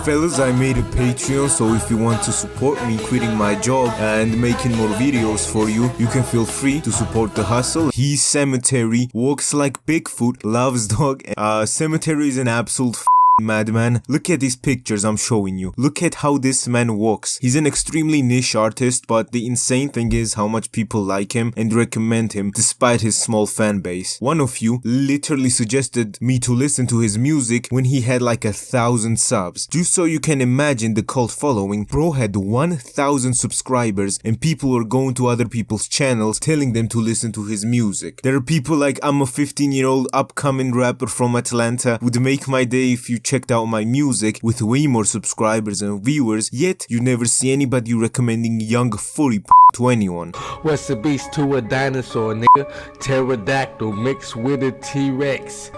Fellas, I made a Patreon, so if you want to support me quitting my job and making more videos for you, you can feel free to support the hustle. He's Sematary, walks like Bigfoot, loves dog. Sematary is an absolute madman. Look at these pictures I'm showing you. Look at how this man walks. He's an extremely niche artist, but the insane thing is how much people like him and recommend him despite his small fan base. One of you literally suggested me to listen to his music when he had like 1,000 subs. Just so you can imagine the cult following, bro had 1,000 subscribers and people were going to other people's channels telling them to listen to his music. There are people like, I'm a 15-year-old upcoming rapper from Atlanta, would make my day if you checked out my music, with way more subscribers and viewers, yet you never see anybody recommending young furry to anyone. What's the beast to a dinosaur, nigga? Pterodactyl mixed with a T-Rex.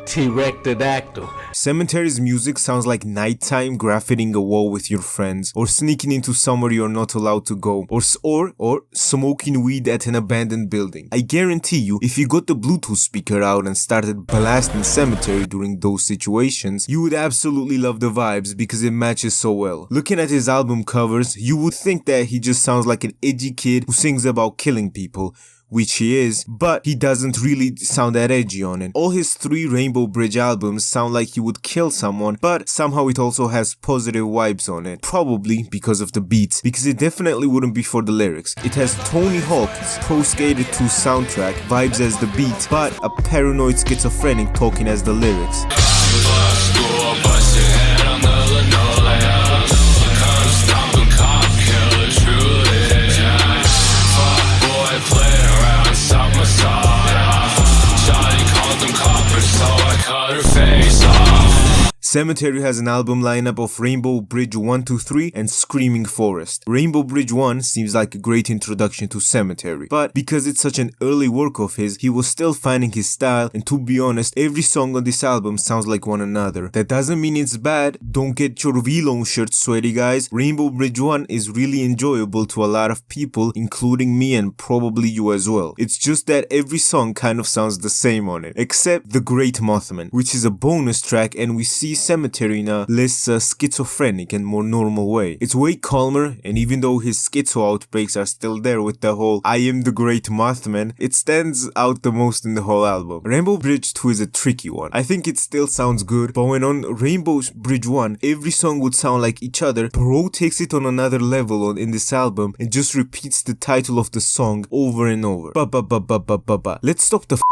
T-Rectodactyl. Sematary's music sounds like nighttime graffiting a wall with your friends, or sneaking into somewhere you're not allowed to go, or smoking weed at an abandoned building. I guarantee you, if you got the Bluetooth speaker out and started blasting Sematary during those situations, you would absolutely love the vibes because it matches so well. Looking at his album covers, you would think that he just sounds like an edgy kid who sings about killing people, which he is, but he doesn't really sound that edgy on it. All his 3 Rainbow Bridge albums sound like he would kill someone, but somehow it also has positive vibes on it. Probably because of the beats, because it definitely wouldn't be for the lyrics. It has Tony Hawk's Pro Skater 2 soundtrack vibes as the beat, but a paranoid schizophrenic talking as the lyrics. Sematary has an album lineup of Rainbow Bridge 1 to 3 and Screaming Forest. Rainbow Bridge 1 seems like a great introduction to Sematary, but because it's such an early work of his, he was still finding his style, and to be honest, every song on this album sounds like one another. That doesn't mean it's bad. Don't get your V-Lone shirt sweaty, guys. Rainbow Bridge 1 is really enjoyable to a lot of people, including me and probably you as well. It's just that every song kind of sounds the same on it, except The Great Mothman, which is a bonus track, and we see Sematary in a less schizophrenic and more normal way. It's way calmer, and even though his schizo outbreaks are still there with the whole I am the great Mothman, it stands out the most in the whole album. Rainbow Bridge 2 is a tricky one. I think it still sounds good, but when on Rainbow Bridge 1, every song would sound like each other, bro takes it on another level in this album and just repeats the title of the song over and over. Ba-ba-ba-ba-ba-ba-ba. Let's stop the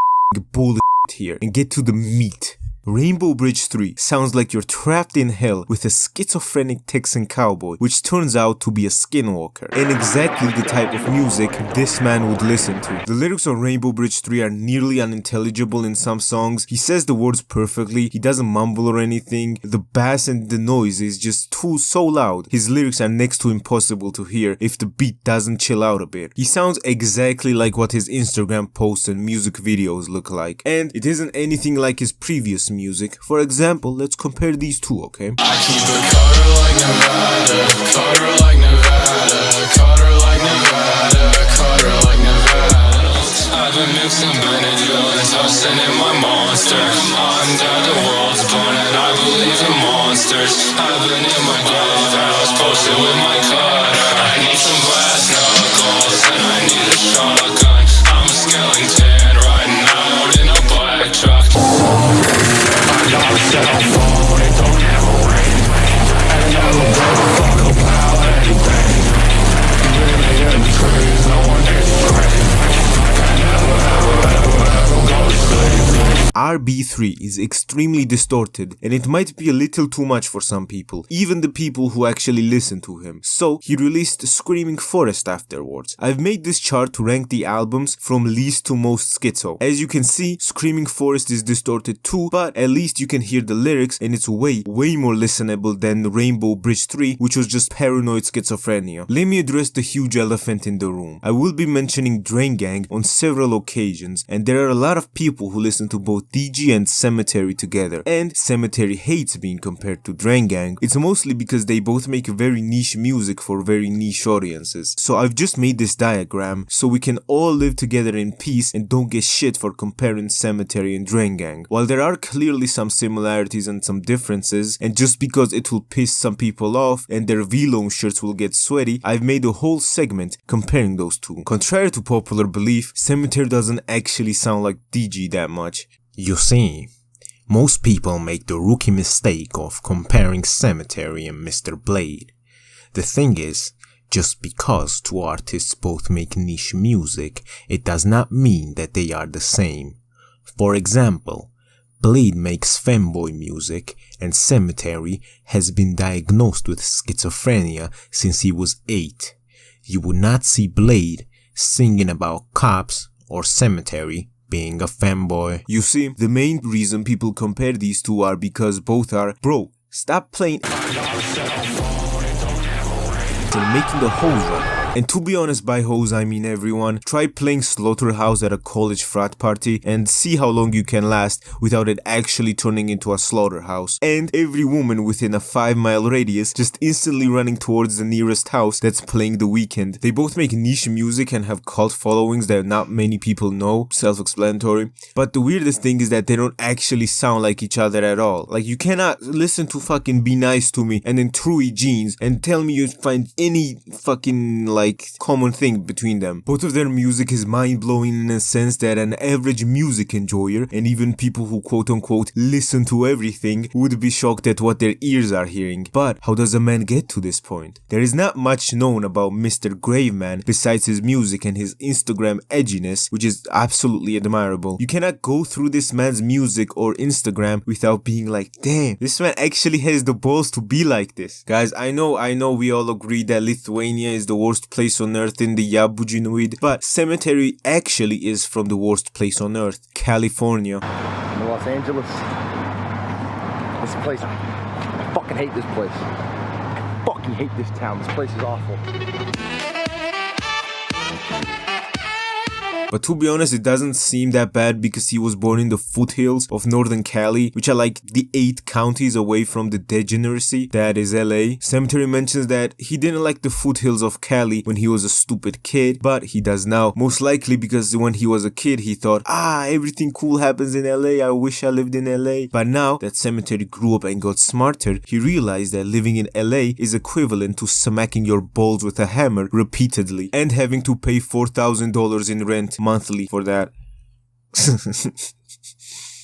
bullshit here and get to the meat. Rainbow Bridge 3 sounds like you're trapped in hell with a schizophrenic Texan cowboy, which turns out to be a skinwalker, and exactly the type of music this man would listen to. The lyrics on Rainbow Bridge 3 are nearly unintelligible in some songs. He says the words perfectly, he doesn't mumble or anything, the bass and the noise is just so loud. His lyrics are next to impossible to hear if the beat doesn't chill out a bit. He sounds exactly like what his Instagram posts and music videos look like, and it isn't anything like his previous music. For example, let's compare these two, okay? I keep a cutter like Nevada, cutter like Nevada, cutter like Nevada, cutter like Nevada. I've been mixing Benadryl and tossing in my monster. I'm dead, the world's burning, I believe in monsters. I've been in my grave house, posted with my cutter. I need some brass knuckles and I need a shotgun. I'm a skeleton riding out in a black truck. Don't set a phone, it don't ever ring. And I never give a fuck about anything. Really in the trees, no one is free. I never go to sleep. RB3 is extremely distorted, and it might be a little too much for some people, even the people who actually listen to him. So he released Screaming Forest afterwards. I've made this chart to rank the albums from least to most schizo. As you can see, Screaming Forest is distorted too, but at least you can hear the lyrics and it's way more listenable than Rainbow Bridge 3, which was just paranoid schizophrenia. Let me address the huge elephant in the room. I will be mentioning Drain Gang on several occasions, and there are a lot of people who listen to both these DG and Sematary together, and Sematary hates being compared to Drangang. It's mostly because they both make very niche music for very niche audiences. So I've just made this diagram so we can all live together in peace and don't get shit for comparing Sematary and Drangang. While there are clearly some similarities and some differences, and just because it will piss some people off and their V-Loan shirts will get sweaty, I've made a whole segment comparing those two. Contrary to popular belief, Sematary doesn't actually sound like DG that much. You see, most people make the rookie mistake of comparing Sematary and Mr. Blade. The thing is, just because two artists both make niche music, it does not mean that they are the same. For example, Blade makes femboy music and Sematary has been diagnosed with schizophrenia since he was 8. You would not see Blade singing about cops or Sematary being a femboy. You see, the main reason people compare these two are because both are, bro, stop playing and making the hose run. And to be honest, by hose I mean everyone. Try playing Slaughterhouse at a college frat party and see how long you can last without it actually turning into a slaughterhouse. And every woman within a 5-mile radius just instantly running towards the nearest house that's playing The Weeknd. They both make niche music and have cult followings that not many people know, self-explanatory. But the weirdest thing is that they don't actually sound like each other at all. Like, you cannot listen to fucking Be Nice to Me and then Truey Jeans and tell me you find any fucking common thing between them. Both of their music is mind-blowing in a sense that an average music enjoyer and even people who quote-unquote listen to everything would be shocked at what their ears are hearing. But how does a man get to this point? There is not much known about Mr. Graveman besides his music and his Instagram edginess, which is absolutely admirable. You cannot go through this man's music or Instagram without being like, damn, this man actually has the balls to be like this. Guys, I know we all agree that Lithuania is the worst place on earth in the Yabujinoid, but Sematary actually is from the worst place on earth, California. In Los Angeles, this place, I fucking hate this place. I fucking hate this town. This place is awful. But to be honest, it doesn't seem that bad because he was born in the foothills of Northern Cali, which are like the 8 counties away from the degeneracy that is LA. Sematary mentions that he didn't like the foothills of Cali when he was a stupid kid, but he does now. Most likely because when he was a kid, he thought, everything cool happens in LA, I wish I lived in LA. But now that Sematary grew up and got smarter, he realized that living in LA is equivalent to smacking your balls with a hammer repeatedly and having to pay $4,000 in rent monthly for that.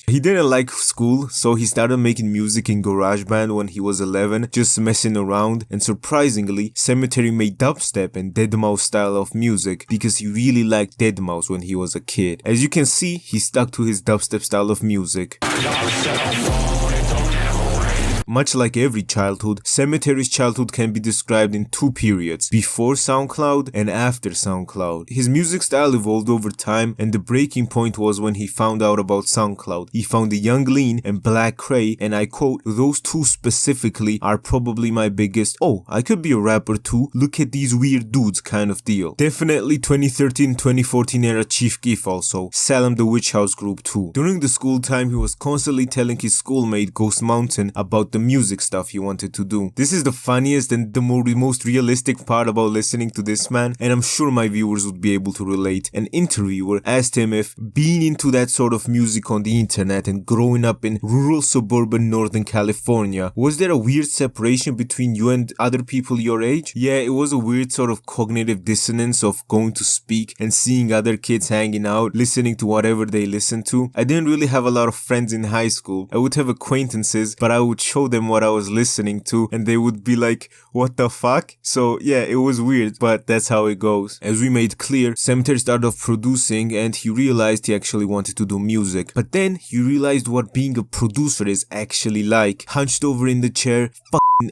He didn't like school, so he started making music in GarageBand when he was 11, just messing around, and surprisingly, Sematary made dubstep and deadmau5 style of music because he really liked deadmau5 when he was a kid. As you can see, he stuck to his dubstep style of music. Much like every childhood, Sematary's childhood can be described in 2 periods, before SoundCloud and after SoundCloud. His music style evolved over time, and the breaking point was when he found out about SoundCloud. He found the Young Lean and Black Cray, and I quote, "Those two specifically are probably my biggest, oh, I could be a rapper too, look at these weird dudes kind of deal." Definitely 2013-2014 era Chief Keef also, Salem the Witch House group too. During the school time, he was constantly telling his schoolmate Ghost Mountain about the music stuff he wanted to do. This is the funniest and the most realistic part about listening to this man, and I'm sure my viewers would be able to relate. An interviewer asked him if being into that sort of music on the internet and growing up in rural suburban Northern California, was there a weird separation between you and other people your age? Yeah, it was a weird sort of cognitive dissonance of going to speak and seeing other kids hanging out, listening to whatever they listen to. I didn't really have a lot of friends in high school. I would have acquaintances, but I would show them what I was listening to and they would be like, what the fuck? So yeah, it was weird, but that's how it goes. As we made clear, Sematary started off producing and he realized he actually wanted to do music. But then he realized what being a producer is actually like. Hunched over in the chair,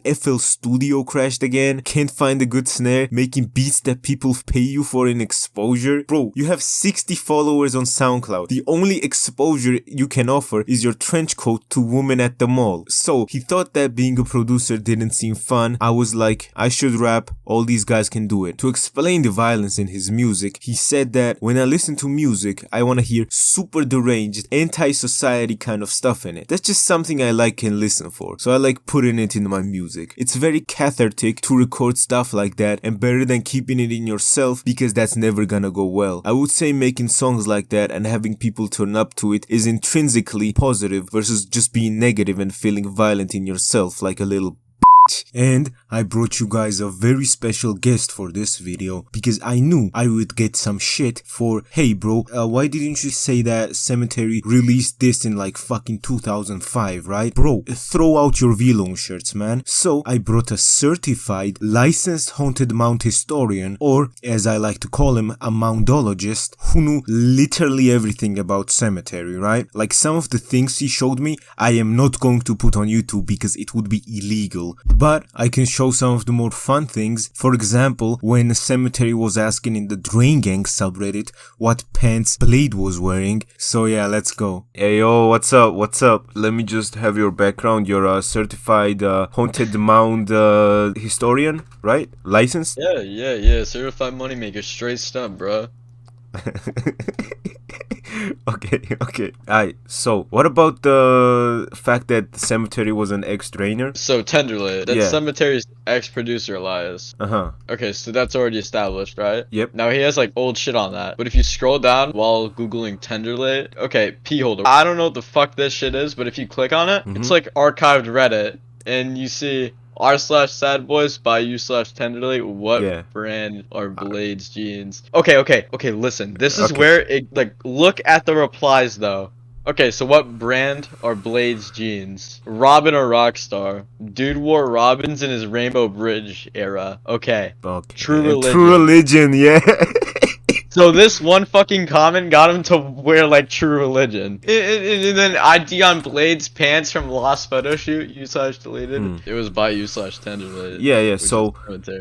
FL Studio crashed again, can't find a good snare, making beats that people pay you for in exposure. Bro, you have 60 followers on SoundCloud. The only exposure you can offer is your trench coat to women at the mall. So he thought that being a producer didn't seem fun. I was like, I should rap, all these guys can do it. To explain the violence in his music, he said that when I listen to music, I want to hear super deranged, anti-society kind of stuff in it. That's just something I like and listen for, so I like putting it in my music. It's very cathartic to record stuff like that, and better than keeping it in yourself, because that's never gonna go well. I would say making songs like that and having people turn up to it is intrinsically positive versus just being negative and feeling violent in yourself like a little. And I brought you guys a very special guest for this video because I knew I would get some shit for, hey bro, why didn't you say that Sematary released this in like fucking 2005, right? Bro, throw out your V-Lone shirts, man. So I brought a certified licensed haunted mount historian, or as I like to call him, a moundologist, who knew literally everything about Sematary, right? Like some of the things he showed me, I am not going to put on YouTube because it would be illegal. But I can show some of the more fun things. For example, when Sematary was asking in the Drain Gang subreddit what pants Blade was wearing. So yeah, let's go. Hey yo, what's up? What's up? Let me just have your background. You're a certified haunted mound historian, right? Licensed? Yeah. Certified moneymaker, straight stump, bro. Okay. Alright, so what about the fact that the Sematary was an ex-drainer? So, Tenderly, that's Yeah. Sematary's ex-producer, Elias. Uh-huh. Okay, so that's already established, right? Yep. Now, he has, like, old shit on that. But if you scroll down while Googling Tenderly, okay, P-holder. I don't know what the fuck this shit is, but if you click on it, it's, like, archived Reddit, and you see r/sadboys by you/tenderly. What Yeah. brand are Blade's jeans? Okay, listen. This is Okay. where it, like, look at the replies, though. Okay, so what brand are Blade's jeans? Robin or Rockstar? Dude wore Robins in his Rainbow Bridge era. Okay. Okay. True And Religion. True Religion, yeah. So this one fucking comment got him to wear like True Religion. And then ID on Blade's pants from Lost Photo Shoot, u/deleted. It was by u/tenderly. Yeah. So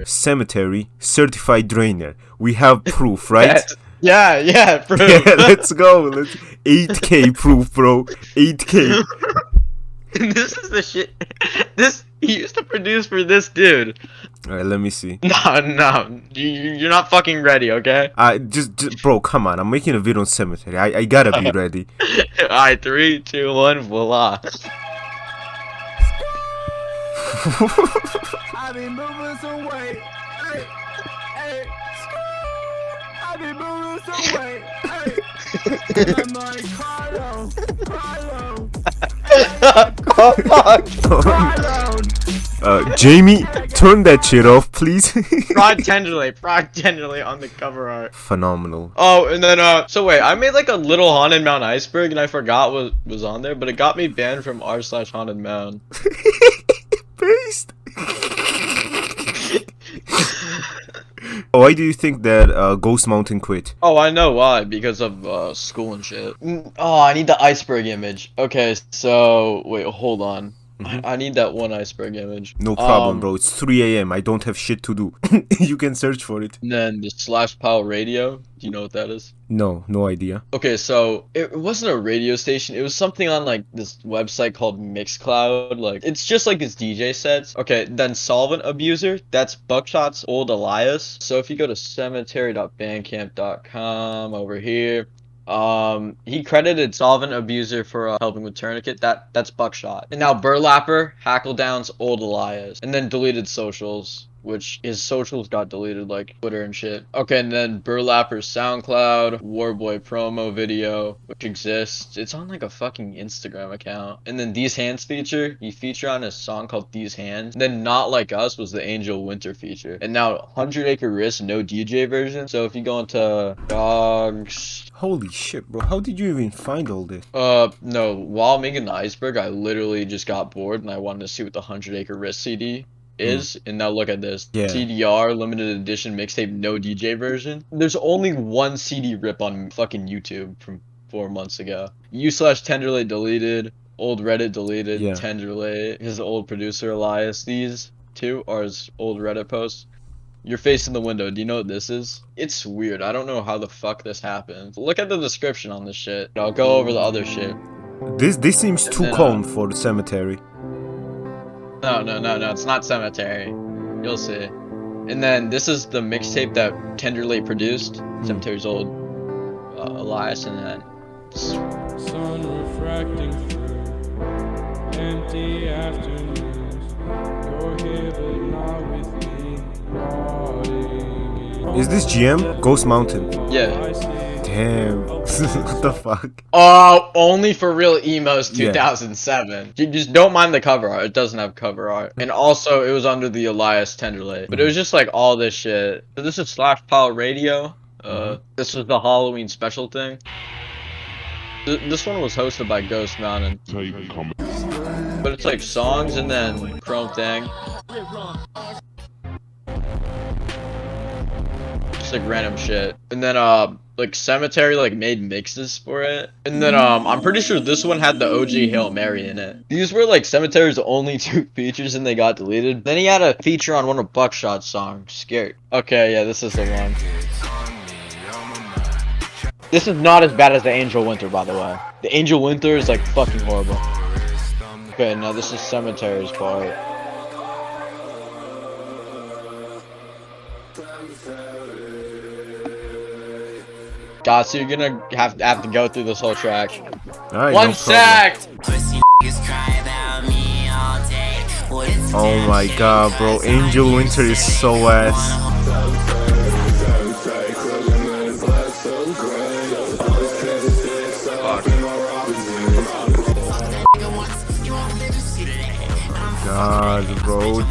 Sematary, certified drainer. We have proof, right? Yeah, proof. Yeah, let's go. Let's 8K proof, bro. 8K. This is the shit. This he used to produce for this dude. Alright, let me see. No, you're not fucking ready, okay? Just bro, come on. I'm making a video on Sematary. I gotta be ready. Alright, 3, 2, 1, voila. I be moving some weight. Hey. I be moving some weight. Hey. I'm like Carlo. Jamie, turn that shit off, please. Prod tenderly on the cover art. Phenomenal. Oh, and then so wait, I made like a little haunted mound iceberg, and I forgot what was on there, but it got me banned from r/haunted mound. Based. Why do you think that Ghost Mountain quit? Oh, I know why. Because of school and shit. Oh, I need the iceberg image. Okay, so wait, hold on. I need that one iceberg image. No problem, bro. It's 3 a.m. I don't have shit to do. You can search for it. And then the /POW radio. Do you know what that is? No idea. Okay, so it wasn't a radio station. It was something on like this website called Mixcloud. Like it's just like this DJ sets. Okay, then Solvent Abuser. That's Buckshot's old alias. So if you go to cemetery.bandcamp.com over here. He credited Solvent Abuser for helping with Tourniquet. That's Buckshot. And now Burlapper, Hackledown's old alias. And then deleted socials, which his socials got deleted like Twitter and shit. Okay, and then Burlapper's SoundCloud, Warboy promo video, which exists. It's on like a fucking Instagram account. And then These Hands feature, he featured on a song called These Hands. And then Not Like Us was the Angel Winter feature. And now 100 Acre Risk, no DJ version. So if you go into Dogs... Holy shit, bro. How did you even find all this? No. While making the iceberg, I literally just got bored and I wanted to see what the 100 Acre Risk CD is. And now look at this. Yeah. CDR, limited edition mixtape, no DJ version. There's only one CD rip on fucking YouTube from 4 months ago. u/tenderly deleted. Old Reddit deleted. Yeah. Tenderly. His old producer, Elias. These two are his old Reddit posts. Your face in the window. Do you know what this is? It's weird. I don't know how the fuck this happened. Look at the description on this shit. I'll go over the other shit. This seems too calm for the Cemetery. No, it's not Sematary. You'll see. And then this is the mixtape that Tenderly produced. Sematary's old Elias, and then Sun refracting through empty afternoons. You're here but not with me. Rotting Is this GM? Ghost Mountain. yeah. Damn. What the fuck? Oh, only for real emos Yeah. 2007. You just don't mind the cover art. It doesn't have cover art. And also, it was under the Elias Tenderly. But it was just like all this shit. So this is Slash Pile Radio. This was the Halloween special thing. This one was hosted by Ghost Mountain. But it's like songs and then Chrome thing. Just like random shit. And then like Sematary like made mixes for it. And then I'm pretty sure this one had the OG Hail Mary in it. These were like Sematary's only 2 features and they got deleted. Then he had a feature on one of Buckshot's songs, Scared. Okay, yeah, this is the one. This is not as bad as the Angel Winter, by the way. The Angel Winter is like fucking horrible. Okay, now this is Sematary's part. Gattsu, you're gonna have to go through this whole track. Alright, One no sec! Oh my god, bro. Angel Winter is so ass. God, bro.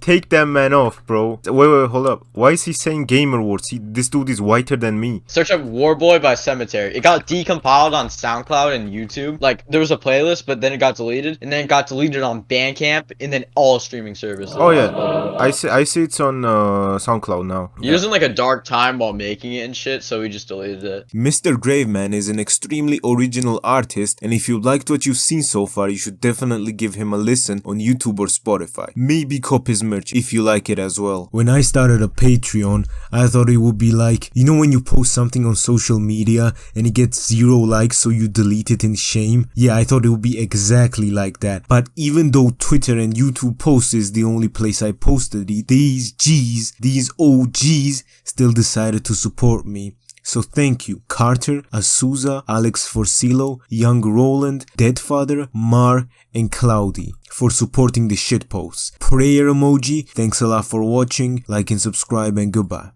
Take that man off, bro. Wait, hold up. Why is he saying gamer words? This dude is whiter than me. Search up Warboy by Sematary. It got decompiled on SoundCloud and YouTube. Like, there was a playlist, but then it got deleted. And then it got deleted on Bandcamp and then all streaming services. Oh yeah, I see it's on SoundCloud now. He was in like a dark time while making it and shit, so we just deleted it. Mr. Graveman is an extremely original artist, and if you liked what you've seen so far, you should definitely give him a listen on YouTube or Spotify. Maybe cop his merch if you like it as well. When I started a Patreon, I thought it would be like, you know when you post something on social media and it gets 0 likes so you delete it in shame? Yeah, I thought it would be exactly like that. But even though Twitter and YouTube posts is the only place I posted it, these OGs still decided to support me. So thank you, Carter, Azusa, Alex Forcillo, Young Roland, Deadfather, Mar, and Cloudy for supporting the shitposts. Prayer emoji, thanks a lot for watching, like and subscribe, and goodbye.